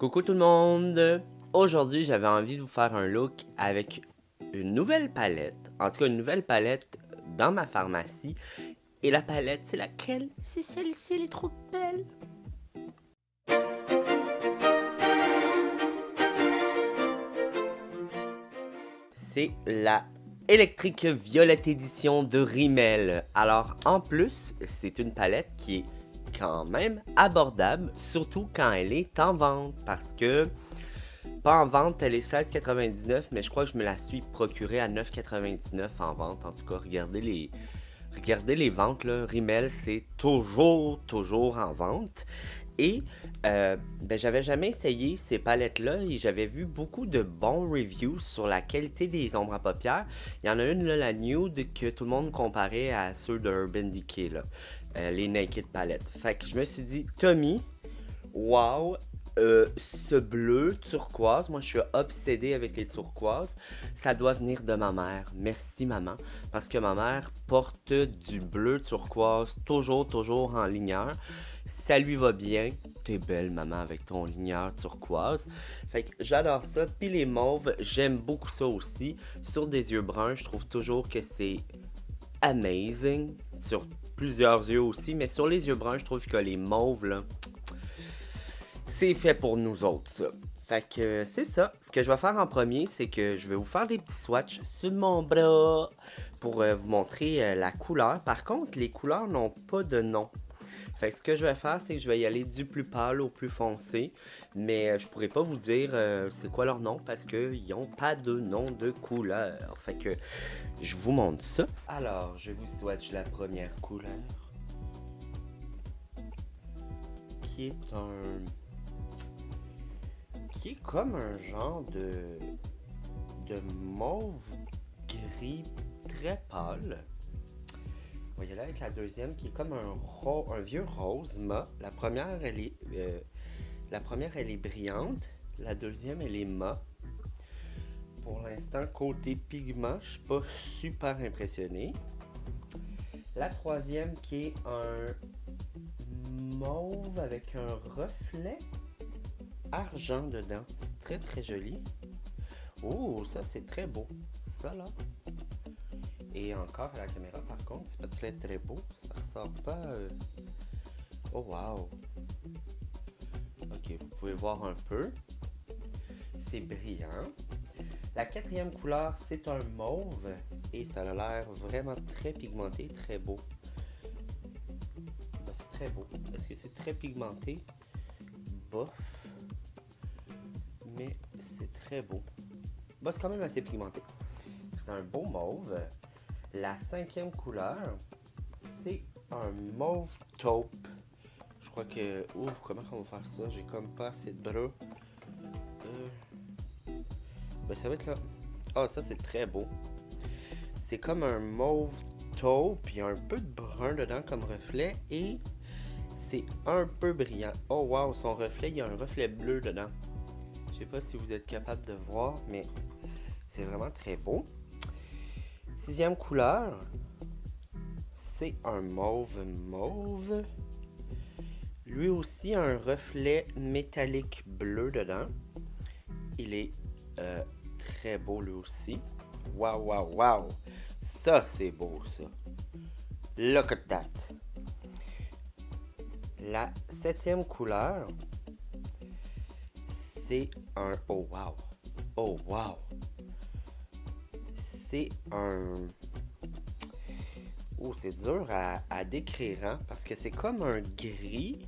Coucou tout le monde! Aujourd'hui, j'avais envie de vous faire un look avec une nouvelle palette. En tout cas, une nouvelle palette dans ma pharmacie. Et la palette, c'est laquelle? C'est celle-ci, elle est trop belle! C'est la Electric Violet Edition de Rimmel. Alors, en plus, c'est une palette qui est quand même abordable, surtout quand elle est en vente, parce que pas en vente, elle est 16,99, mais je crois que je me la suis procurée à 9,99 en vente. En tout cas, regardez les ventes, là. Rimmel, c'est toujours en vente. Et j'avais jamais essayé ces palettes-là et j'avais vu beaucoup de bons reviews sur la qualité des ombres à paupières. Il y en a une, là, la Nude, que tout le monde comparait à ceux de Urban Decay, là. Les Naked Palettes. Fait que je me suis dit, Tommy, wow, ce bleu turquoise, moi je suis obsédé avec les turquoises, ça doit venir de ma mère. Merci maman, parce que ma mère porte du bleu turquoise toujours en ligneur. Ça lui va bien. T'es belle maman avec ton ligneur turquoise. Fait que j'adore ça. Puis les mauves, j'aime beaucoup ça aussi. Sur des yeux bruns, je trouve toujours que c'est amazing. Sur plusieurs yeux aussi, mais sur les yeux bruns, je trouve que les mauves là, c'est fait pour nous autres, ça. Fait que c'est ça. Ce que je vais faire en premier, c'est que je vais vous faire des petits swatchs sur mon bras pour vous montrer la couleur. Par contre, les couleurs n'ont pas de nom. Fait que ce que je vais faire, c'est que je vais y aller du plus pâle au plus foncé. Mais je pourrais pas vous dire c'est quoi leur nom parce qu'ils n'ont pas de nom de couleur. Fait que je vous montre ça. Alors, je vous swatch la première couleur. Qui est comme un genre de mauve gris très pâle. On va y aller avec la deuxième qui est comme un vieux rose mat. La première elle est brillante. La deuxième elle est mat. Pour l'instant, côté pigment, je suis pas super impressionné. La troisième qui est un mauve avec un reflet argent dedans. C'est très joli. Oh, ça c'est très beau. Ça là. Et encore à la caméra par contre, c'est pas très beau. Ça ressort pas. Oh wow. Ok, vous pouvez voir un peu. C'est brillant. La quatrième couleur, c'est un mauve. Et ça a l'air vraiment très pigmenté, très beau. Ben, c'est très beau. Est-ce que c'est très pigmenté? Bof. Mais c'est très beau. Bah, c'est quand même assez pigmenté. C'est un beau mauve. La cinquième couleur, c'est un mauve taupe. Je crois que... Ouh, comment on va faire ça? J'ai comme pas assez de bras. Ben, ça va être là. Ah, ça c'est très beau. C'est comme un mauve taupe. Il y a un peu de brun dedans comme reflet. Et c'est un peu brillant. Oh wow, son reflet, il y a un reflet bleu dedans. Je sais pas si vous êtes capable de voir, mais c'est vraiment très beau. Sixième couleur, c'est un mauve. Lui aussi a un reflet métallique bleu dedans. Il est très beau lui aussi. Wow. Ça, c'est beau, ça. Look at that. La septième couleur, c'est un... Oh wow. C'est un... Oh, c'est dur à décrire, hein? Parce que c'est comme un gris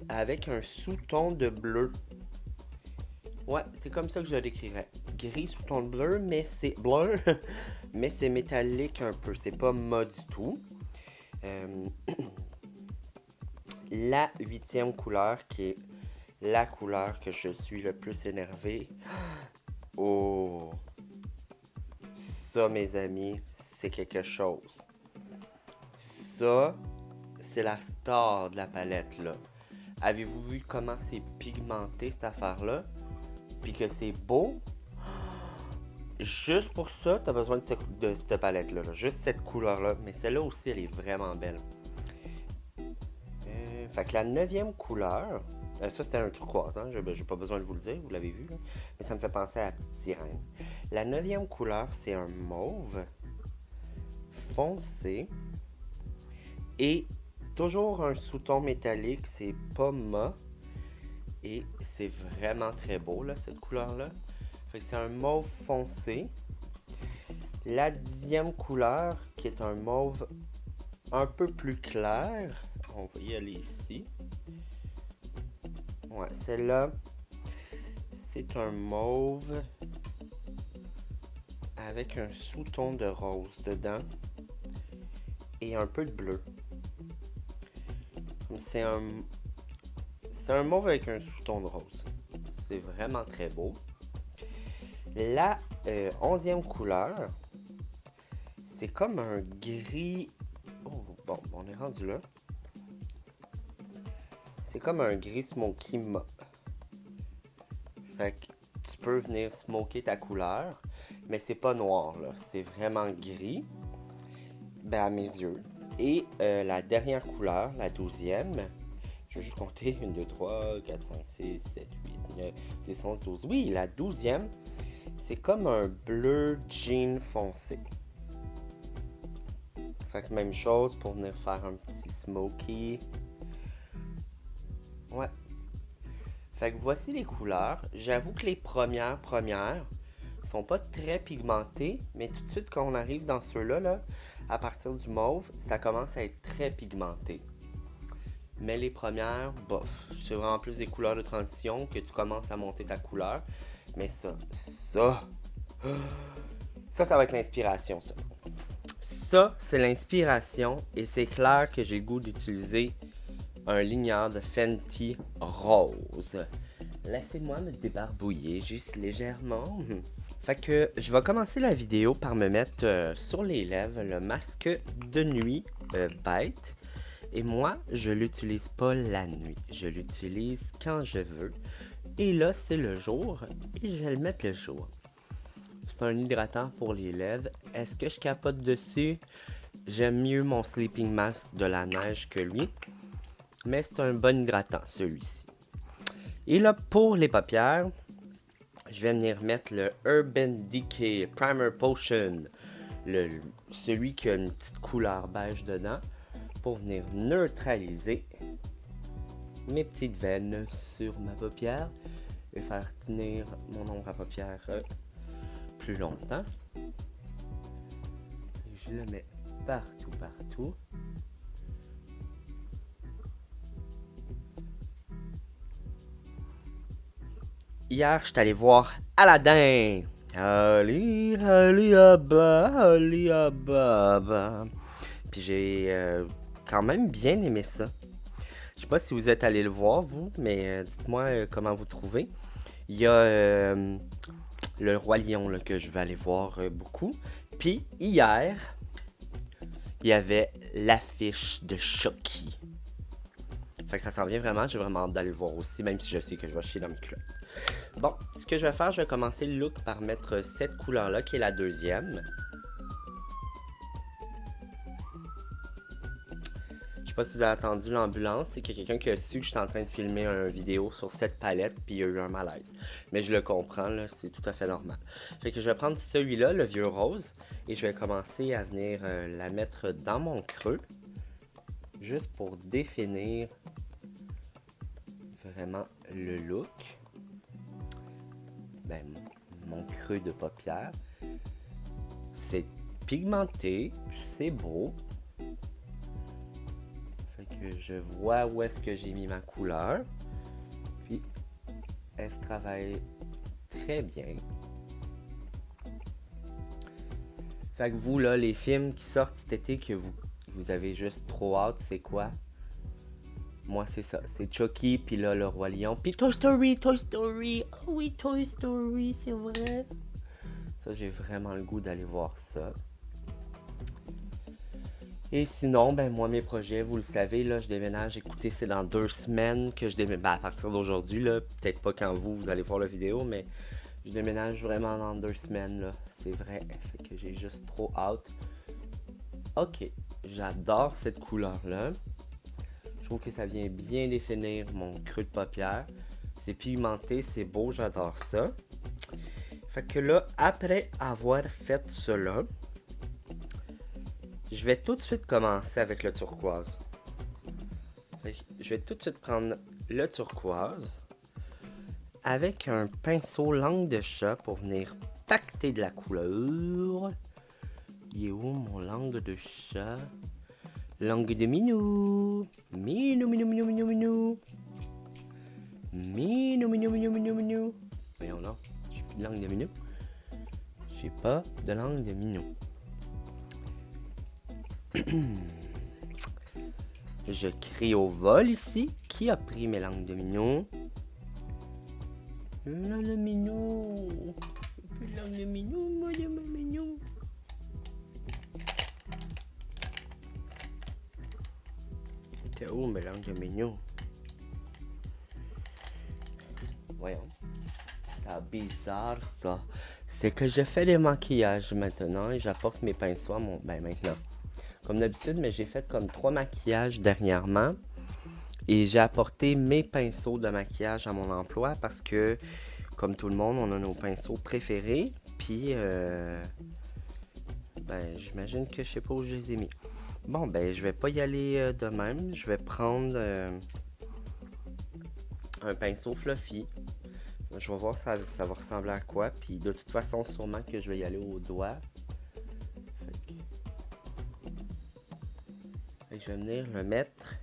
avec un sous-ton de bleu. Ouais, c'est comme ça que je le décrirais. Gris sous-ton de bleu, mais c'est bleu, mais c'est métallique un peu. C'est pas mat du tout. La huitième couleur, qui est la couleur que je suis le plus énervé. Oh! Ça, mes amis, c'est quelque chose. Ça, c'est la star de la palette, là. Avez-vous vu comment c'est pigmenté, cette affaire-là? Puis que c'est beau? Juste pour ça, t'as besoin de cette palette-là. Là. Juste cette couleur-là. Mais celle-là aussi, elle est vraiment belle. Fait que la neuvième couleur, Ça, c'était un turquoise, hein? J'ai pas besoin de vous le dire, vous l'avez vu, là. Mais ça me fait penser à la petite sirène. La 9e couleur, c'est un mauve foncé. Et toujours un sous-ton métallique, c'est pas mat. Et c'est vraiment très beau, là, cette couleur-là. Fait que c'est un mauve foncé. La 10e couleur, qui est un mauve un peu plus clair. On va y aller ici. Ouais, celle-là, c'est un mauve avec un sous-ton de rose dedans et un peu de bleu. C'est un mauve avec un sous-ton de rose. C'est vraiment très beau. La 11e couleur, c'est comme un gris. Oh, bon, on est rendu là. C'est comme un gris smoky mat. Fait que tu peux venir smoker ta couleur, mais c'est pas noir, là. C'est vraiment gris. Ben, à mes yeux. Et la dernière couleur, la 12e, je vais juste compter 1, 2, 3, 4, 5, 6, 7, 8, 9, 10, 11, 12. Oui, la 12e, c'est comme un bleu jean foncé. Fait que même chose pour venir faire un petit smoky. Ouais. Fait que voici les couleurs. J'avoue que les premières sont pas très pigmentées, mais tout de suite quand on arrive dans ceux-là, là, à partir du mauve, ça commence à être très pigmenté. Mais les premières, bof, c'est vraiment plus des couleurs de transition que tu commences à monter ta couleur. Mais ça va être l'inspiration, ça. Ça, c'est l'inspiration et c'est clair que j'ai le goût d'utiliser un ligneur de Fenty rose. Laissez-moi me débarbouiller juste légèrement. Fait que je vais commencer la vidéo par me mettre sur les lèvres le masque de nuit Bite. Et moi, je l'utilise pas la nuit. Je l'utilise quand je veux. Et là, c'est le jour. Et je vais le mettre le jour. C'est un hydratant pour les lèvres. Est-ce que je capote dessus? J'aime mieux mon sleeping mask de la neige que lui. Mais c'est un bon hydratant, celui-ci. Et là, pour les paupières, je vais venir mettre le Urban Decay Primer Potion. Celui qui a une petite couleur beige dedans. Pour venir neutraliser mes petites veines sur ma paupière. Et faire tenir mon ombre à paupières plus longtemps. Et je le mets partout. Hier, je suis allé voir Aladdin. Ali, Ali, Abba, Ali, Abba, Abba. Puis j'ai quand même bien aimé ça. Je sais pas si vous êtes allé le voir, vous, mais dites-moi comment vous trouvez. Il y a le Roi Lion là, que je vais aller voir beaucoup. Puis hier, il y avait l'affiche de Chucky. Fait que ça s'en vient vraiment, j'ai vraiment hâte d'aller le voir aussi, même si je sais que je vais chier dans mes culottes. Bon, ce que je vais faire, je vais commencer le look par mettre cette couleur-là, qui est la 2e. Je sais pas si vous avez entendu l'ambulance, c'est qu'il y a quelqu'un qui a su que j'étais en train de filmer une vidéo sur cette palette, puis il y a eu un malaise. Mais je le comprends, là, c'est tout à fait normal. Fait que je vais prendre celui-là, le vieux rose, et je vais commencer à venir la mettre dans mon creux, juste pour définir vraiment le look. Ben, mon creux de paupière. C'est pigmenté, c'est beau. Fait que je vois où est-ce que j'ai mis ma couleur. Puis, elle se travaille très bien. Fait que vous, là, les films qui sortent cet été que vous avez juste trop hâte, c'est quoi? Moi, c'est ça. C'est Chucky, puis là, le Roi Lion. Puis Toy Story. Oh oui, Toy Story, c'est vrai. Ça, j'ai vraiment le goût d'aller voir ça. Et sinon, ben moi, mes projets, vous le savez, là, je déménage. Écoutez, c'est dans 2 semaines que je déménage. Ben, à partir d'aujourd'hui, là, peut-être pas quand vous allez voir la vidéo, mais je déménage vraiment dans 2 semaines, là. C'est vrai. Fait que j'ai juste trop hâte. Ok, j'adore cette couleur-là. Je trouve que ça vient bien définir mon creux de paupière. C'est pigmenté, c'est beau, j'adore ça. Fait que là, après avoir fait cela, je vais tout de suite commencer avec le turquoise. Fait que je vais tout de suite prendre le turquoise avec un pinceau langue de chat pour venir pacter de la couleur. Il est où mon langue de chat? Langue de minou. Minou, minou, minou, minou, minou. Minou, minou, minou, minou, minou. Voyons là, j'ai plus de langue de minou. J'ai pas de langue de minou. Je crie au vol ici. Qui a pris mes langues de minou? Langue de minou. Plus de langue de minou, moi de minou. T'es où mes langues de minou? Voyons. C'est bizarre ça. C'est que je fais des maquillages maintenant et j'apporte mes pinceaux à mon... Ben maintenant. Comme d'habitude, mais j'ai fait comme 3 maquillages dernièrement. Et j'ai apporté mes pinceaux de maquillage à mon emploi parce que, comme tout le monde, on a nos pinceaux préférés. Puis, ben, j'imagine que je sais pas où je les ai mis. Bon, ben, je vais pas y aller de même. Je vais prendre un pinceau fluffy. Je vais voir ça va ressembler à quoi. Puis, de toute façon, sûrement que je vais y aller au doigt. Fait que je vais venir le mettre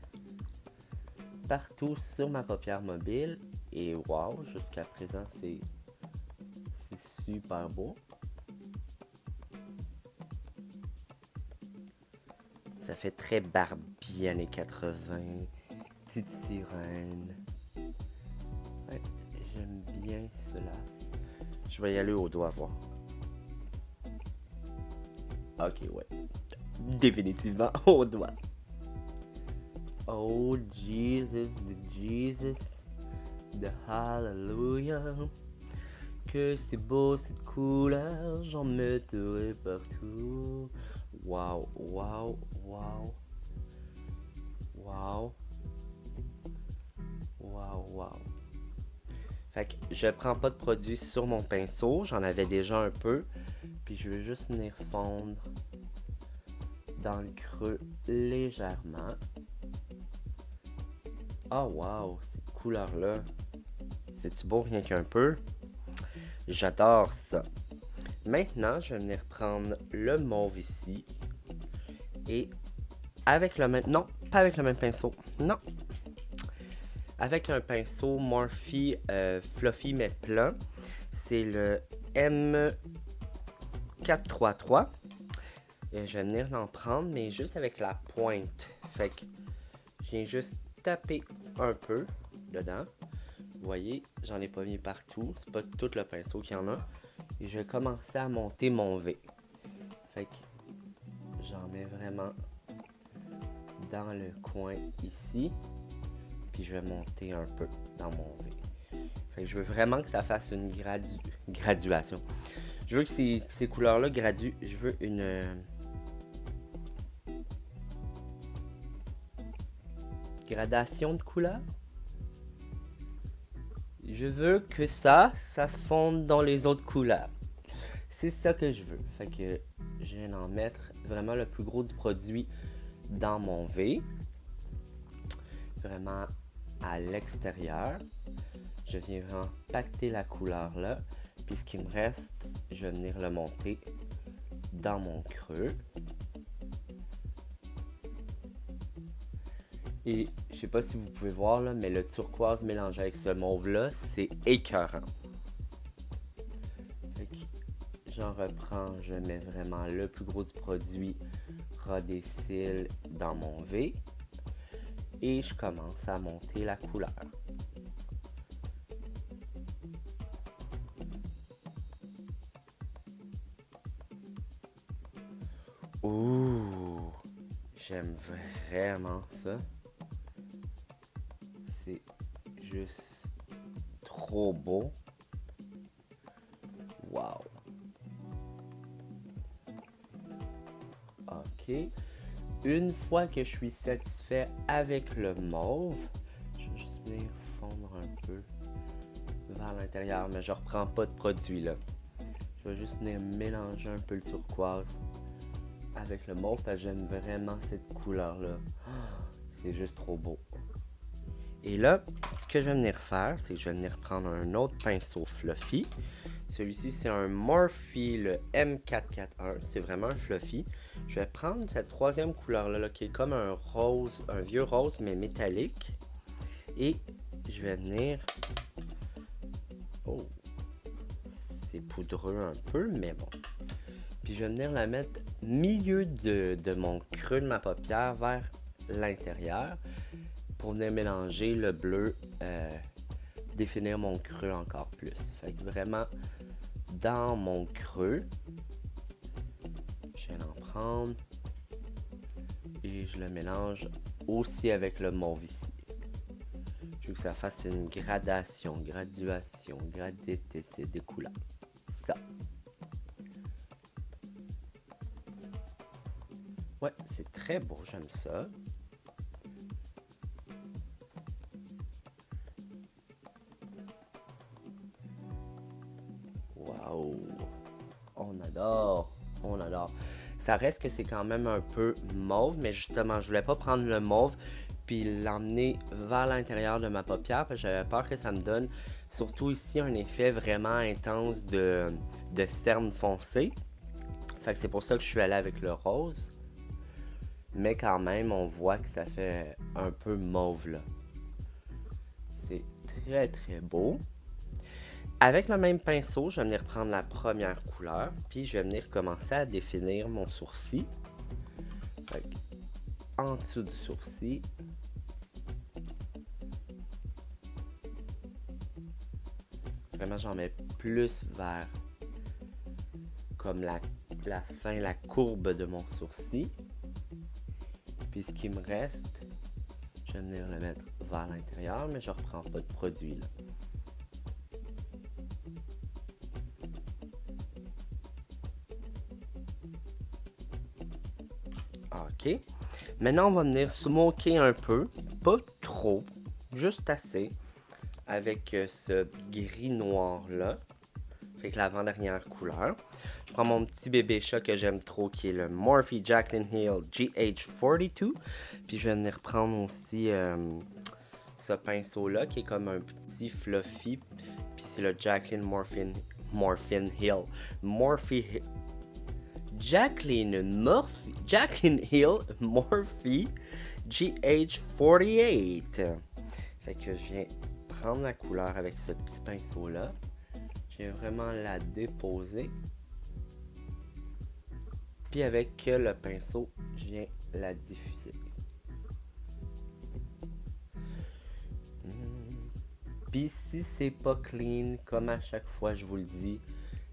partout sur ma paupière mobile. Et wow, jusqu'à présent, c'est super beau. Ça fait très Barbie années 80. Petite sirène. Ouais, j'aime bien cela. Je vais y aller au doigt voir. Ok, ouais. Définitivement au doigt. Oh Jesus, the Hallelujah. Que c'est beau cette couleur, j'en mettrai partout. Wow, wow, wow. Wow. Wow, wow. Fait que je prends pas de produit sur mon pinceau, j'en avais déjà un peu. Puis je vais juste venir fondre dans le creux légèrement. Oh wow, cette couleur-là. C'est-tu beau rien qu'un peu? J'adore ça. Maintenant, je vais venir prendre le mauve ici. Et avec le même... Non, pas avec le même pinceau. Non. Avec un pinceau Morphe Fluffy mais plat. C'est le M433. Et je vais venir l'en prendre, mais juste avec la pointe. Fait que je viens juste taper un peu dedans. Vous voyez, j'en ai pas mis partout. C'est pas tout le pinceau qu'il y en a. Et je vais commencer à monter mon V. Fait que j'en mets vraiment dans le coin ici. Puis je vais monter un peu dans mon V. Fait que je veux vraiment que ça fasse une graduation. Je veux que ces couleurs-là graduent. Je veux une... gradation de couleurs. Je veux que ça fonde dans les autres couleurs. C'est ça que je veux. Fait que je viens d'en mettre vraiment le plus gros du produit dans mon V. Vraiment à l'extérieur. Je viens vraiment pacter la couleur là. Puis ce qui me reste, je vais venir le monter dans mon creux. Et je sais pas si vous pouvez voir là, mais le turquoise mélangé avec ce mauve là, c'est écœurant. J'en reprends, je mets vraiment le plus gros du produit ras des cils dans mon V. Et je commence à monter la couleur. Ouh, j'aime vraiment ça. C'est juste trop beau. Wow. Ok. une fois que je suis satisfait avec le mauve, je vais juste venir fondre un peu vers l'intérieur, mais je reprends pas de produit là. Je vais juste venir mélanger un peu le turquoise avec le mauve parce que j'aime vraiment cette couleur là. C'est juste trop beau. Et là, ce que je vais venir faire, c'est que je vais venir prendre un autre pinceau fluffy. Celui-ci, c'est un Morphe, le M441. C'est vraiment un fluffy. Je vais prendre cette troisième couleur-là, là, qui est comme un rose, un vieux rose, mais métallique. Et je vais venir... Oh! C'est poudreux un peu, mais bon. Puis je vais venir la mettre milieu de mon creux de ma paupière vers l'intérieur pour venir mélanger le bleu, définir mon creux encore plus. Fait que vraiment, dans mon creux, je vais en prendre et je le mélange aussi avec le mauve ici. Je veux que ça fasse une graduation, gradité des couleurs. Ça. Ouais, c'est très beau, j'aime ça. Waouh! On adore, on adore. Ça reste que c'est quand même un peu mauve, mais justement, je voulais pas prendre le mauve puis l'emmener vers l'intérieur de ma paupière parce que j'avais peur que ça me donne, surtout ici, un effet vraiment intense de cerne foncé. Fait que c'est pour ça que je suis allé avec le rose. Mais quand même, on voit que ça fait un peu mauve là. C'est très très beau. Avec le même pinceau, je vais venir prendre la première couleur, puis je vais venir commencer à définir mon sourcil. Fait que, en dessous du sourcil. Vraiment, j'en mets plus vers comme la fin, la courbe de mon sourcil. Puis ce qui me reste, je vais venir le mettre vers l'intérieur, mais je reprends pas de produit là. Ok. Maintenant, on va venir smoker un peu, pas trop, juste assez, avec ce gris noir là, avec l'avant-dernière couleur. Je prends mon petit bébé chat que j'aime trop, qui est le Morphe Jaclyn Hill GH42. Puis je vais venir prendre aussi ce pinceau-là, qui est comme un petit fluffy. Puis c'est le Jaclyn Hill. Jaclyn Hill Morphe GH48. Fait que je viens prendre la couleur avec ce petit pinceau-là. Je viens vraiment la déposer. Puis avec le pinceau, je viens la diffuser. Puis si c'est pas clean, comme à chaque fois je vous le dis,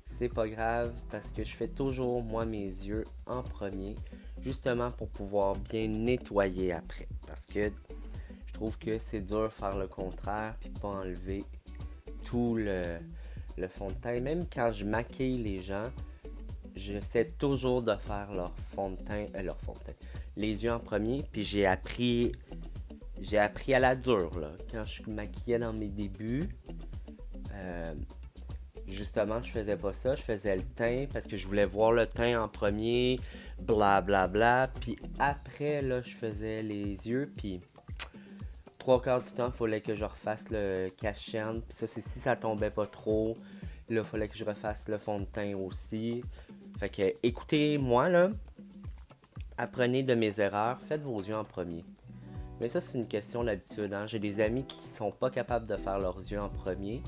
c'est pas grave parce que je fais toujours moi mes yeux en premier, justement pour pouvoir bien nettoyer après. Parce que je trouve que c'est dur de faire le contraire puis pas enlever tout le fond de teint. Même quand je maquille les gens, j'essaie toujours de faire leur fond de teint, les yeux en premier. Puis j'ai appris à la dure là. Quand je maquillais dans mes débuts, justement, je faisais pas ça. Je faisais le teint parce que je voulais voir le teint en premier, blablabla. Bla, bla. Puis après, là, je faisais les yeux. Puis 3/4 du temps, il fallait que je refasse le cache-chaîne. Puis ça, c'est si ça tombait pas trop. Là, il fallait que je refasse le fond de teint aussi. Fait que écoutez-moi là. Apprenez de mes erreurs. Faites vos yeux en premier. Mais ça, c'est une question d'habitude. Hein? J'ai des amis qui sont pas capables de faire leurs yeux en premier.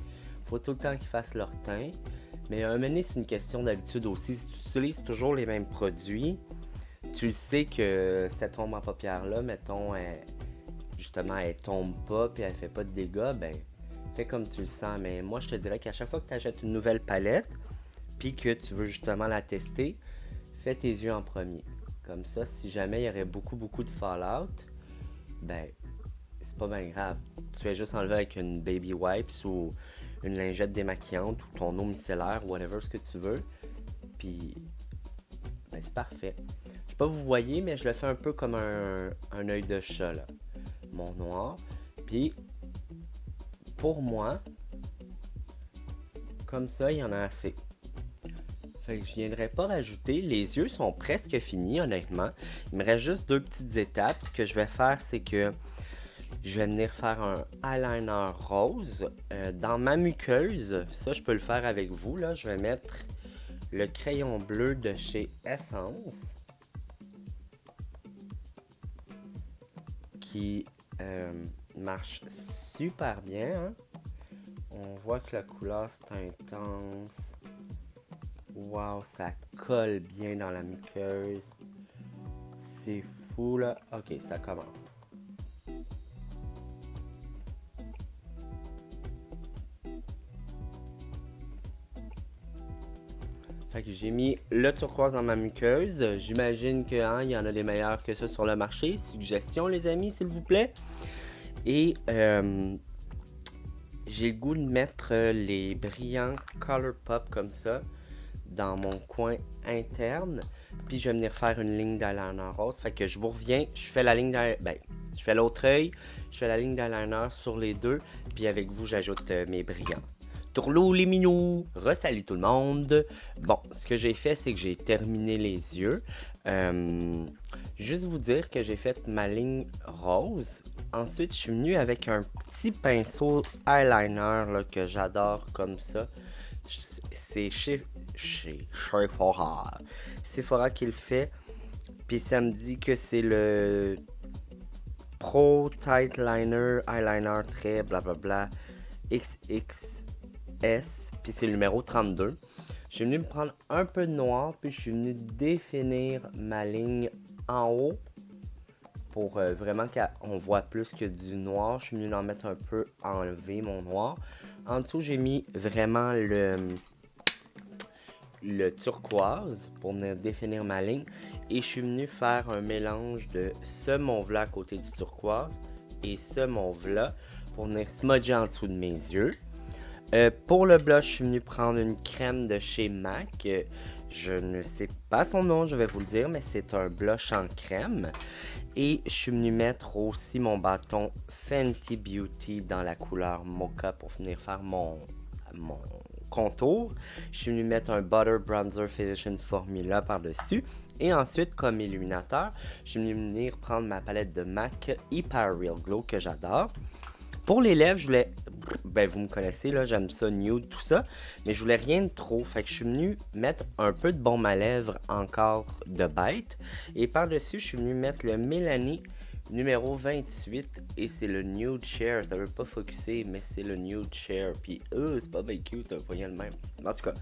Faut tout le temps qu'ils fassent leur teint. Mais à un moment donné, c'est une question d'habitude aussi. Si tu utilises toujours les mêmes produits, tu sais que cette tombe en paupière-là, mettons, justement, elle tombe pas puis elle fait pas de dégâts, ben, fais comme tu le sens. Mais moi, je te dirais qu'à chaque fois que tu achètes une nouvelle palette puis que tu veux justement la tester, fais tes yeux en premier. Comme ça, si jamais il y aurait beaucoup de fallout, ben, c'est pas bien grave. Tu fais juste enlever avec une baby wipes ou une lingette démaquillante ou ton eau micellaire, whatever ce que tu veux. Puis, ben, c'est parfait. Je pas vous voyez, mais je le fais un peu comme un œil de chat, là. Mon noir. Puis, pour moi, comme ça, il y en a assez. Fait que je viendrai pas rajouter. Les yeux sont presque finis, honnêtement. Il me reste juste deux petites étapes. Ce que je vais faire, c'est que je vais venir faire un eyeliner rose dans ma muqueuse. Ça, je peux le faire avec vous, là. Je vais mettre le crayon bleu de chez Essence, qui marche super bien, hein? On voit que la couleur c'est intense. Wow, ça colle bien dans la muqueuse. C'est fou là. Ok, ça commence. Fait que j'ai mis le turquoise dans ma muqueuse. J'imagine que il y en a des meilleurs que ça sur le marché. Suggestion les amis, s'il vous plaît. Et j'ai le goût de mettre les brillants Colourpop comme ça dans mon coin interne. Puis je vais venir faire une ligne d'eyeliner rose. Fait que je vous reviens, je fais la ligne d'eyeliner, je fais l'autre œil, je fais la ligne d'eyeliner sur les deux. Puis avec vous, j'ajoute mes brillants. Tourlou les minous, re-salut tout le monde. Bon, ce que j'ai fait, c'est que j'ai terminé les yeux. Juste vous dire que j'ai fait ma ligne rose. Ensuite, je suis venu avec un petit pinceau eyeliner là, que j'adore comme ça. C'est chez Sephora. Sephora qui le fait. Puis ça me dit que c'est le Pro Tight Liner Eyeliner Trait blablabla XXS. Puis c'est le numéro 32. Je suis venu me prendre un peu de noir. Puis je suis venu définir ma ligne en haut. Pour vraiment qu'on voit plus que du noir. Je suis venu en mettre un peu, enlever mon noir. En dessous, j'ai mis vraiment le turquoise pour venir définir ma ligne. Et je suis venu faire un mélange de ce mauve-là à côté du turquoise et ce mauve-là pour venir smudger en dessous de mes yeux. Pour le blush, je suis venu prendre une crème de chez MAC. Je ne sais pas son nom, je vais vous le dire, mais c'est un blush en crème. Et je suis venu mettre aussi mon bâton Fenty Beauty dans la couleur Mocha pour venir faire mon contour. Je suis venu mettre un Butter Bronzer Physician Formula par-dessus. Et ensuite, comme illuminateur, je suis venu venir prendre ma palette de MAC Hyper Real Glow que j'adore. Pour les lèvres, je voulais... vous me connaissez, là, j'aime ça, nude, tout ça. Mais je voulais rien de trop. Fait que je suis venu mettre un peu de baume à lèvres encore de bête. Et par-dessus, je suis venu mettre le Mélanie numéro 28. Et c'est le Nude Share. Ça veut pas focuser, mais c'est le Nude Share. Puis, c'est pas bien cute, un poignet le même. En tout cas,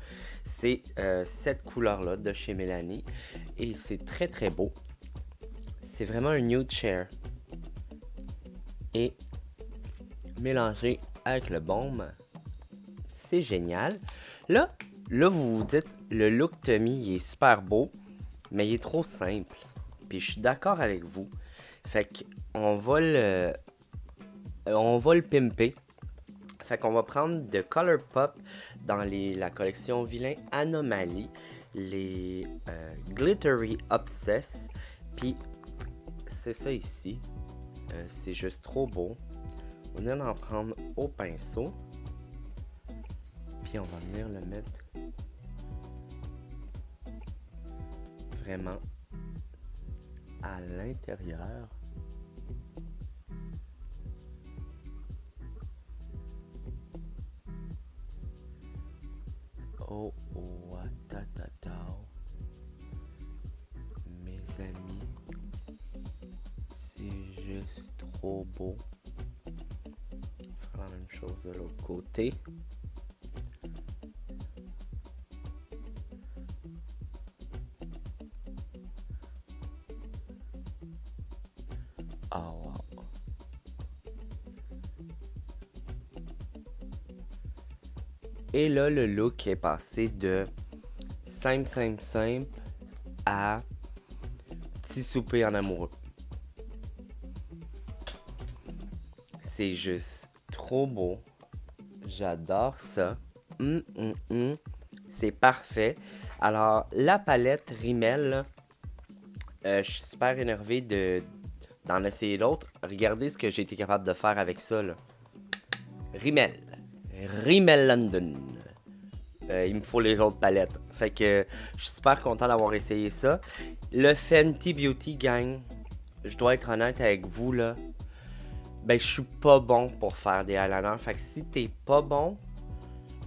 c'est cette couleur-là de chez Mélanie. Et c'est très, très beau. C'est vraiment un Nude Share. Et... mélangé avec le baume, c'est génial. Là, vous vous dites, le look Tommy, il est super beau, mais il est trop simple. Puis je suis d'accord avec vous. Fait qu'on va le pimper. Fait qu'on va prendre de Colourpop dans la collection Vilain Anomaly, les Glittery Obsess. Puis c'est ça ici. C'est juste trop beau. On va en prendre au pinceau. Puis on va venir le mettre vraiment à l'intérieur. Oh, mes amis, c'est juste trop beau. La même chose de l'autre côté. Ah wow. Et là, le look est passé de simple à petit souper en amoureux. C'est juste trop beau. J'adore ça. C'est parfait. Alors, la palette Rimmel, Je suis super énervé d'en essayer d'autres. Regardez ce que j'ai été capable de faire avec ça, là. Rimmel. Rimmel London. Il me faut les autres palettes. Fait que je suis super content d'avoir essayé ça. Le Fenty Beauty Gang, je dois être honnête avec vous, là. Ben, je suis pas bon pour faire des eyeliners. Fait que si t'es pas bon,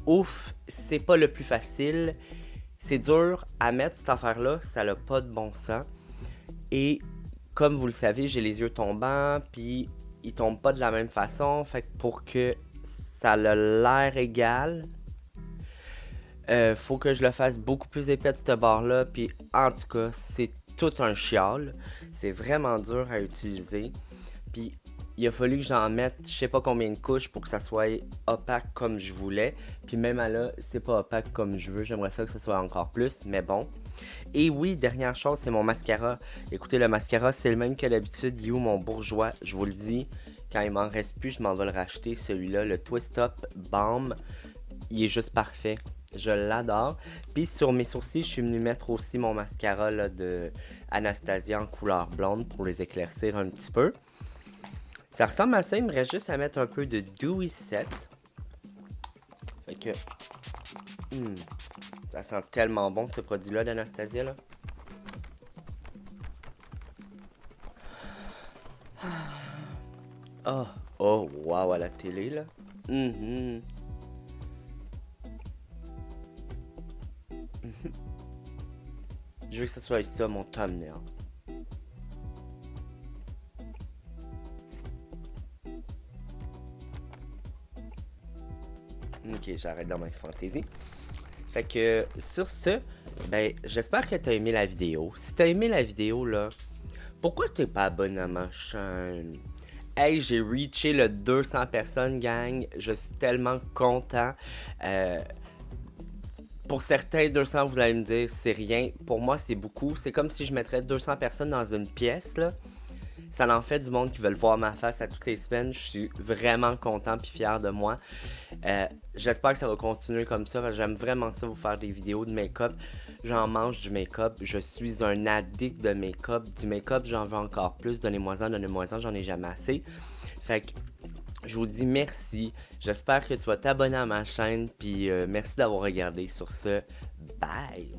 ouf, c'est pas le plus facile. C'est dur à mettre cette affaire-là, ça n'a pas de bon sens. Et comme vous le savez, j'ai les yeux tombants, puis ils tombent pas de la même façon. Fait que pour que ça a l'air égal, faut que je le fasse beaucoup plus épais de ce bord-là. Puis en tout cas, c'est tout un chial. C'est vraiment dur à utiliser. Puis il a fallu que j'en mette je sais pas combien de couches pour que ça soit opaque comme je voulais. Puis même à là, c'est pas opaque comme je veux. J'aimerais ça que ça soit encore plus, mais bon. Et oui, dernière chose, c'est mon mascara. Écoutez, le mascara, c'est le même que d'habitude. You, mon bourgeois, je vous le dis. Quand il m'en reste plus, je m'en vais le racheter. Celui-là, le Twist Up Balm, il est juste parfait. Je l'adore. Puis sur mes sourcils, je suis venu mettre aussi mon mascara là, de Anastasia en couleur blonde pour les éclaircir un petit peu. Ça ressemble à ça, il me reste juste à mettre un peu de Dewy Set. Fait que... ça sent tellement bon ce produit-là d'Anastasia, là. Oh, oh, wow, à la télé, là. Je veux que ce soit ça, mon thumbnail. Ok, j'arrête dans ma fantaisie. Fait que sur ce, ben j'espère que t'as aimé la vidéo. Si t'as aimé la vidéo là, pourquoi t'es pas abonné à ma chaîne? Hey, j'ai reaché le 200 personnes, gang. Je suis tellement content. Pour certains, 200, vous allez me dire, c'est rien. Pour moi, c'est beaucoup. C'est comme si je mettrais 200 personnes dans une pièce, là. Ça en fait du monde qui veulent voir ma face à toutes les semaines. Je suis vraiment content et fier de moi. J'espère que ça va continuer comme ça. J'aime vraiment ça, vous faire des vidéos de make-up. J'en mange du make-up. Je suis un addict de make-up. Du make-up, j'en veux encore plus. Donnez-moi-en, j'en ai jamais assez. Fait que je vous dis merci. J'espère que tu vas t'abonner à ma chaîne. Puis merci d'avoir regardé. Sur ce, bye!